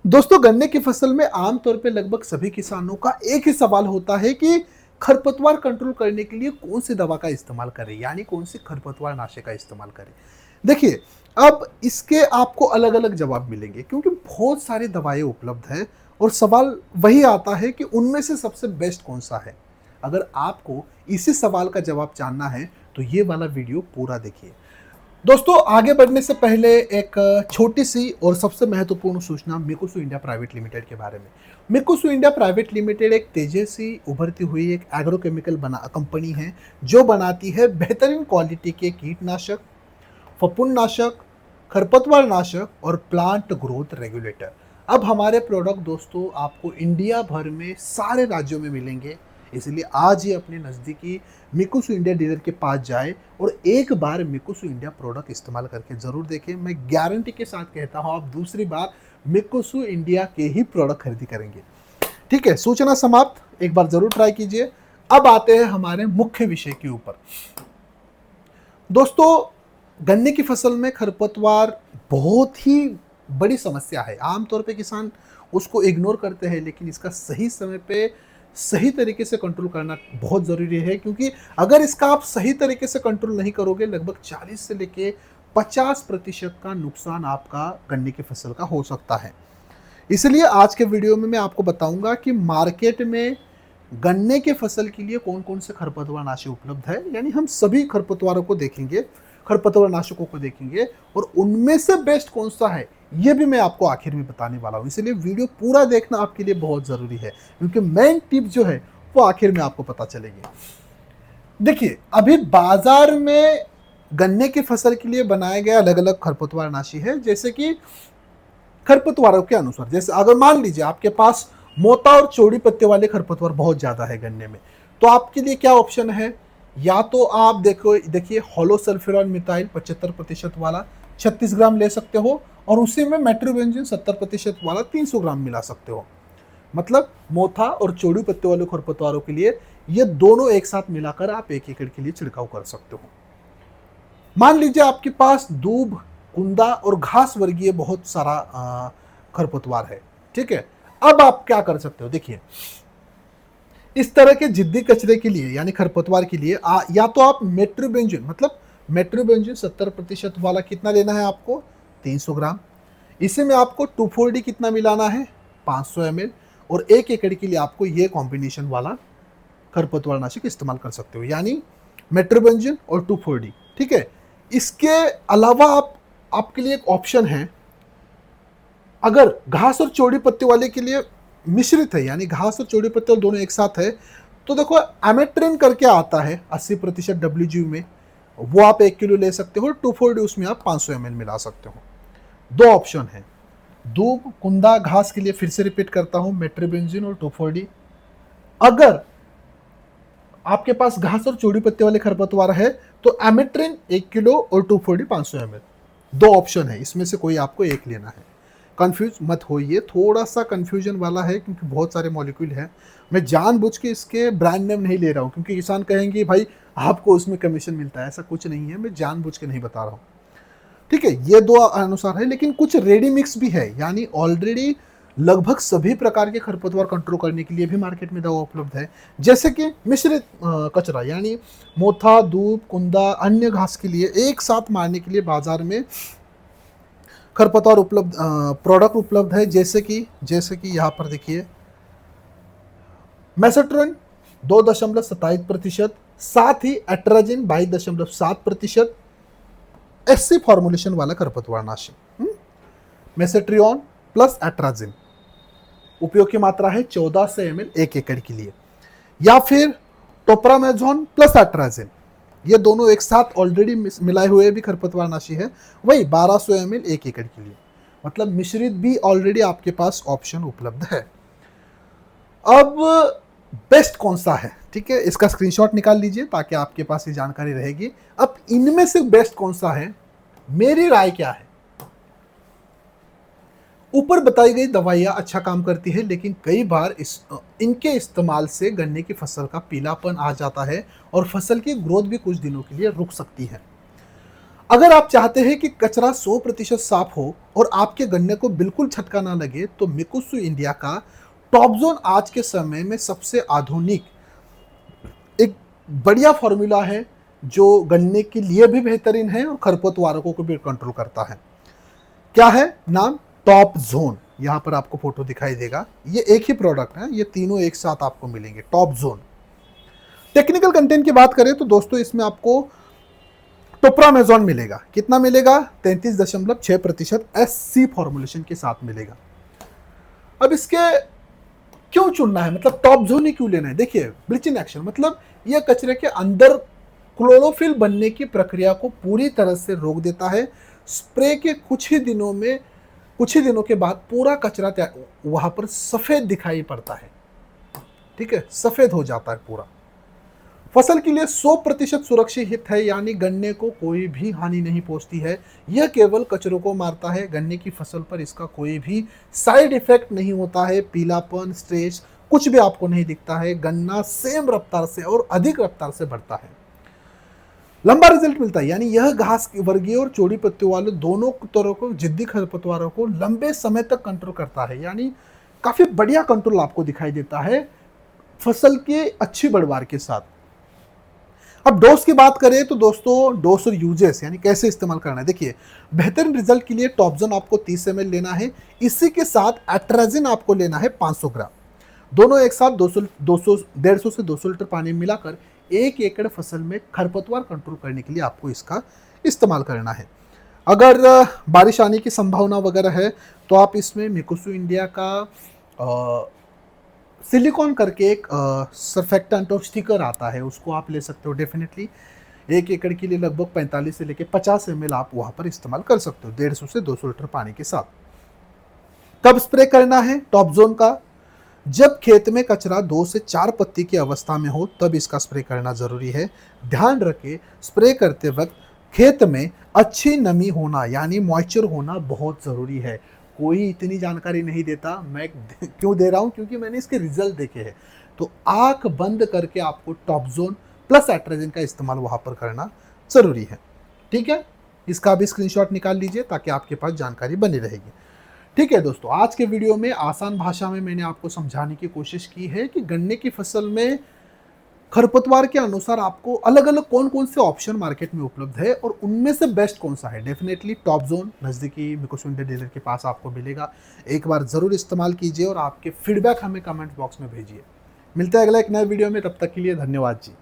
दोस्तों, गन्ने की फसल में आमतौर पे लगभग सभी किसानों का एक ही सवाल होता है कि खरपतवार कंट्रोल करने के लिए कौन सी दवा का इस्तेमाल करें, यानी कौन सी खरपतवार नाशक का इस्तेमाल करें। देखिए, अब इसके आपको अलग-अलग जवाब मिलेंगे क्योंकि बहुत सारी दवाएं उपलब्ध हैं और सवाल वही आता है कि उनमें से सबसे बेस्ट कौन-सा है। अगर आपको इसी सवाल का जवाब जानना है, तो ये वाला वीडियो पूरा देखिए। दोस्तों, आगे बढ़ने से पहले एक छोटी-सी और सबसे महत्वपूर्ण सूचना मिकुसु इंडिया प्राइवेट लिमिटेड के बारे में। मिकुसु इंडिया प्राइवेट लिमिटेड एक तेज़ी से उभरती हुई एक एग्रोकेमिकल कंपनी है, जो बनाती है बेहतरीन क्वालिटी के कीटनाशक, फफूंदनाशक, खरपतवार नाशक और प्लांट ग्रोथ रेगुलेटर। अब हमारे प्रोडक्ट दोस्तों आपको इंडिया भर में सारे राज्यों में मिलेंगे, इसलिए आज ही अपने नज़दीकी मिकुसु इंडिया डीलर के पास जाए और एक बार मिकुसु इंडिया प्रोडक्ट इस्तेमाल करके ज़रूर देखें। मैं गारंटी के साथ कहता हूँ, आप दूसरी बार मिकुसु इंडिया के ही प्रोडक्ट खरीदी करेंगे। ठीक है, सूचना समाप्त। एक बार ज़रूर ट्राई कीजिए। अब आते हैं हमारे मुख्य विषय के ऊपर। दोस्तों, गन्ने की फसल में खरपतवार बहुत ही बड़ी समस्या है। आमतौर पे किसान उसको इग्नोर करते हैं, लेकिन इसका सही समय पे सही तरीके से कंट्रोल करना बहुत ज़रूरी है, क्योंकि अगर इसका आप सही तरीके से कंट्रोल नहीं करोगे, लगभग 40 से लेके 50% का नुकसान आपका गन्ने की फसल का हो सकता है। इसलिए आज के वीडियो में मैं आपको बताऊंगा कि मार्केट में गन्ने के फसल के लिए कौन कौन से खरपतवार नाशक उपलब्ध है, यानी हम सभी खरपतवारों को देखेंगे, खरपतवार नाशकों को देखेंगे और उनमें से बेस्ट कौन सा है ये भी मैं आपको आखिर में बताने वाला हूं। इसलिए वीडियो पूरा देखना आपके लिए बहुत जरूरी है, क्योंकि मेन टिप जो है वो आखिर में आपको पता चलेगी। देखिए, अभी बाजार में गन्ने की फसल के लिए बनाए गए अलग अलग खरपतवार नाशी है, जैसे कि खरपतवारों के अनुसार। जैसे अगर मान लीजिए आपके पास मोटा और चौड़ी पत्ते वाले खरपतवार बहुत ज्यादा है गन्ने में, तो आपके लिए क्या ऑप्शन है, या तो आप देखिए होलोसल्फ्यूरॉन मिथाइल 75% वाला 36 ग्राम ले सकते हो और उसी में मेट्रोबेंजीन 70% वाला 300 ग्राम मिला सकते हो। मतलब मोथा और चौड़ी पत्ते वाले खरपतवारों के लिए ये दोनों एक साथ मिलाकर आप 1 एकड़ के लिए छिड़काव कर सकते हो। मान लीजिए आपके पास दूब, कुंदा और घास वर्गीय बहुत सारा खरपतवार है। ठीक है, अब आप क्या कर सकते हो, देखिए इस तरह के जिद्दी कचरे के लिए यानी खरपतवार के लिए या तो आप मेट्रोबेंजीन, मतलब मेट्रोबेंजीन 70% वाला कितना लेना है आपको, 300 ग्राम। इसी में आपको 2,4-D कितना मिलाना है, 500 ml, और 1 एकड़ के लिए आपको ये कॉम्बिनेशन वाला खरपतवार नाशक इस्तेमाल कर सकते हो, यानी मेट्रोबेंजीन और 2,4-D। ठीक है, इसके अलावा आपके लिए एक ऑप्शन है, अगर घास और चौड़ी पत्ती वाले के लिए मिश्रित है, यानी घास और चौड़ी पत्ते दोनों एक साथ है, तो देखो एमेट्रिन करके आता है 80% WG में, वो आप 1 किलो ले सकते हो। 2,4-D उसमें आप 500 ml मिला सकते हो। दो ऑप्शन है, दूब, कुंदा, घास के लिए फिर से रिपीट करता हूं, मेट्रोबेंजीन और 2,4-D। अगर आपके पास घास और चौड़ी पत्ते वाले खरपतवार है तो एमेट्रिन 1 किलो और 2,4-D 500 ml। दो ऑप्शन है, इसमें से कोई आपको एक लेना है। कंफ्यूज मत होइए, थोड़ा सा कंफ्यूजन वाला है क्योंकि बहुत सारे मॉलिक्यूल हैं। मैं जानबूझ के इसके ब्रांड नेम नहीं ले रहा हूँ, क्योंकि किसान कहेंगे भाई आपको उसमें कमीशन मिलता है, ऐसा कुछ नहीं है, मैं जानबूझ के नहीं बता रहा हूँ। ठीक है, ये दो अनुसार है, लेकिन कुछ रेडी मिक्स भी है, यानी ऑलरेडी लगभग सभी प्रकार के खरपतवार कंट्रोल करने के लिए भी मार्केट में दवा उपलब्ध है, जैसे कि मिश्रित कचरा, यानी मोथा, दूब, कुंदा, अन्य घास के लिए एक साथ मारने के लिए बाजार में खरपतवार उपलब्ध प्रोडक्ट उपलब्ध है, जैसे कि यहाँ पर देखिए मेसाट्रोन 2.27%, साथ ही एट्राजिन 22.7%, एससी फॉर्मुलेशन वाला खरपतवार नाशक मेसेट्रियन प्लस एट्राजिन, उपयोग की मात्रा है 1400 ml 1 एकड़ के लिए, या फिर टोप्रामेजोन प्लस एट्राजिन, ये दोनों एक साथ ऑलरेडी मिलाए हुए भी खरपतवार नाशी है, वही 1200 ml 1 एकड़ के लिए। मतलब मिश्रित भी ऑलरेडी आपके पास ऑप्शन उपलब्ध है। अब बेस्ट कौन सा है, ठीक है, इसका स्क्रीनशॉट निकाल लीजिए ताकि आपके पास ये जानकारी रहेगी। अब इनमें से बेस्ट कौन सा है, मेरी राय क्या है, ऊपर बताई गई दवाइयां अच्छा काम करती है, लेकिन कई बार इनके इस्तेमाल से गन्ने की फसल का पीलापन आ जाता है और फसल की ग्रोथ भी कुछ दिनों के लिए रुक सकती है। अगर आप चाहते हैं कि कचरा 100% साफ हो और आपके गन्ने को बिल्कुल छटका ना लगे, तो मिकुत्सु इंडिया का टॉप जोन आज के समय में सबसे आधुनिक एक बढ़िया फॉर्मूला है, जो गन्ने के लिए भी बेहतरीन है और खरपतवारों को भी कंट्रोल करता है। क्या है नाम? Top zone. यहाँ पर आपको फोटो दिखाई देगा, ये एक ही प्रोडक्ट है, ये तीनों एक साथ आपको मिलेंगे, टॉप जोन। टेक्निकल कंटेंट की बात करें तो दोस्तों इसमें आपको टोप्रामेजोन मिलेगा। कितना मिलेगा? 33.6% SC फॉर्मुलेशन के साथ मिलेगा। अब इसके क्यों चुनना है, मतलब टॉप जोन ही क्यों लेना है? देखिए, ब्लीचिंग एक्शन मतलब यह कचरे के अंदर क्लोरोफिल बनने की प्रक्रिया को पूरी तरह से रोक देता है। स्प्रे के कुछ ही दिनों के बाद पूरा कचरा वहां पर सफेद दिखाई पड़ता है। ठीक है, सफेद हो जाता है पूरा। फसल के लिए 100% सुरक्षित है, यानी गन्ने को कोई भी हानि नहीं पहुंचती है। यह केवल कचरों को मारता है, गन्ने की फसल पर इसका कोई भी साइड इफेक्ट नहीं होता है। पीलापन, स्ट्रेस कुछ भी आपको नहीं दिखता है। गन्ना सेम रफ्तार से और अधिक रफ्तार से बढ़ता है, लंबा रिजल्ट मिलता है। यानी यह घास वर्गीय और चौड़ी पत्तियों वाले दोनों तरह को जिद्दी खरपतवारों को लंबे समय तक कंट्रोल करता है। यानी काफी बढ़िया कंट्रोल आपको दिखाई देता है फसल के अच्छी बढ़वार के साथ। अब डोज की बात करें तो दोस्तों डोज और यूजेस यानी कैसे इस्तेमाल करना है। देखिए, बेहतरीन रिजल्ट के लिए टॉपजोन आपको 30 ml लेना है। इसी के साथ एट्राजिन आपको लेना है 500 ग्राम। दोनों एक साथ 150 से 200 लीटर पानी मिलाकर 1 एकड़ फसल में खरपतवार कंट्रोल करने के लिए आपको इसका इस्तेमाल करना है। अगर बारिश आने की संभावना वगैरह है तो आप इसमें मिकुत्सु इंडिया का सिलिकॉन करके एक सर्फेक्टेंट और स्टिकर आता है, उसको आप ले सकते हो डेफिनेटली। 1 एकड़ के लिए लगभग 45 से लेकर 50 ml आप वहां पर इस्तेमाल कर सकते हो 150 से 200 लीटर पानी के साथ। कब स्प्रे करना है टॉप जोन का? जब खेत में कचरा 2 से 4 पत्ती की अवस्था में हो तब इसका स्प्रे करना जरूरी है। ध्यान रखें, स्प्रे करते वक्त खेत में अच्छी नमी होना यानी मॉइस्चर होना बहुत जरूरी है। कोई इतनी जानकारी नहीं देता, मैं क्यों दे रहा हूं? क्योंकि मैंने इसके रिजल्ट देखे हैं। तो आंख बंद करके आपको टॉप जोन प्लस एट्राजिन का इस्तेमाल वहां पर करना जरूरी है। ठीक है, इसका भी स्क्रीनशॉट निकाल लीजिए ताकि आपके पास जानकारी बनी रहेगी। ठीक है दोस्तों, आज के वीडियो में आसान भाषा में मैंने आपको समझाने की कोशिश की है कि गन्ने की फसल में खरपतवार के अनुसार आपको अलग अलग कौन कौन से ऑप्शन मार्केट में उपलब्ध है और उनमें से बेस्ट कौन सा है। डेफिनेटली टॉप जोन नज़दीकी मिकुत्सु इंडिया डीलर के पास आपको मिलेगा। एक बार ज़रूर इस्तेमाल कीजिए और आपके फीडबैक हमें कमेंट बॉक्स में भेजिए। मिलते हैं अगला एक नए वीडियो में, तब तक के लिए धन्यवाद जी।